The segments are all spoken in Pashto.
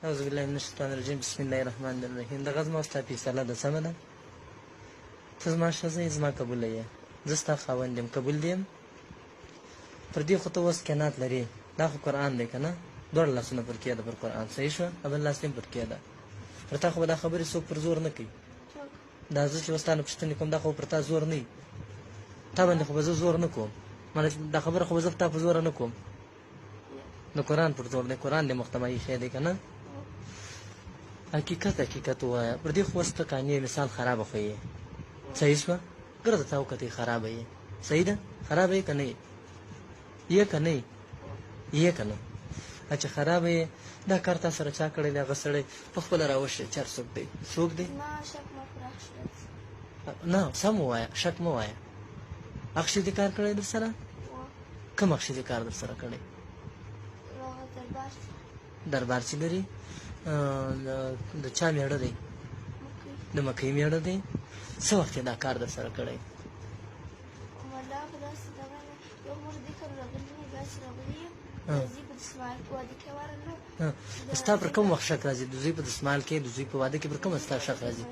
اعوذ بالله من الشیطان الرجیم بسم الله الرحمن الرحیم دغه زما ستا فیصله ده سمه ده ته زما ښځه یې زما قبوله یې زه ستا خاوند یم قبول دې یم پر دې خو ته اوس قناعت لرې دا خو قرآن دی که نه دواړه لاسونه پر کښېږده پر قرآن صحیح شوه بل لاس دې هم پر کښېږده پر تا خو به دا خبرې څوک پر زور نه کوي دا زه چې اوس تا نه پوښتنې کوم دا خو پر تا زور نه وي تا باندې خو به زه زور نه کوم مانه دا خبره خو به زه په تا په زوره نه کوم د قرآن پر زور دی قرآن دې مختمایي شی دی که نه حقیقت ووایه پر دې خو اوس ته قانع مثال خرابه خو یې صحیح شوه ګرده تا وکتې خرابه یې صحیح ده خرابه یې که نه یې که نه یې که نه چې خرابه یې دا کار تا سره چا کړی دی هغه سړی په خپله راوښیه چې هر څوک دی څوک دی نه سم ووایه شک مه وایه اخشي دې کار کړی در سره کوم اخشي دې کار در سره کړی دربار چې لري د چا میړه دی د مکۍ میړه دی څه وخت یې دا کار در سره کړی ستا پر کوم وخت شک راځي د زوی په دسمال کې د زوی په واده کې پر کومه ستا شک راځي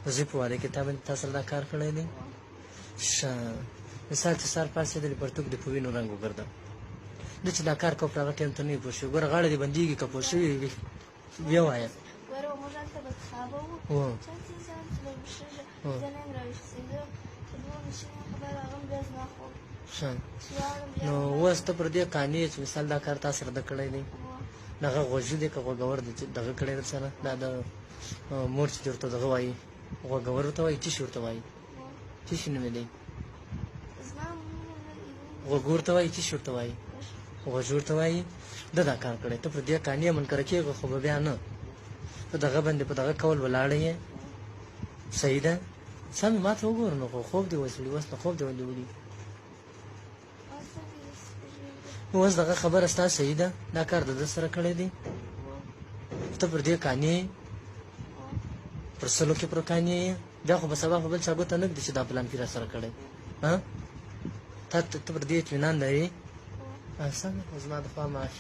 د زوی په واده کې تا باندې تا سره دا کار کړی دی ښه مثال چې سهار پاڅېدلې پرتوګ دې په وینو رنګ وګرځه ده چې دا کار کوه پر هغه ټایم ته نه وي پوه شوي ګوره غاړه دې بندېږي که پوه شوي وي بیا وایه نو اوس ته پر دې قانع چې مثال دا کار تا سره ده کړی دی دغه غوږي دی که غوږور دی چې دغه کړی در سره دا د مور چې ورته دغه وایي غوږور ورته وایي څه شي ورته وایي څه شي نومې دی غوږ ورته وایي څه شي ورته وایي غوږ ورته وایي ده دا کار کړی ته پر دې قانع منکره کېږه خو به بیا نه په دغه باندې په دغه کول ولاړه یې صحیح ده سمې ما ته وګوره نو خو خوب دې وسړي اوس نه خوب دې ولې وړي اوس دغه خبره ستا صحیح ده دا کار د ده سره کړی دی ته پر دې قانع یې پر سلو کې پر قانع یې بیا خو به سبا په بل چا ګوته نه ږدي چې دا پلان کې را سره کړی ته پر دې اطمینان لرې سمه خو زما د خوا معاش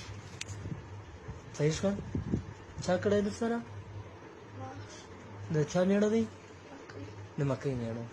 صحیح شوه چا کړی در سره د چا میړه دی د مکۍ میړه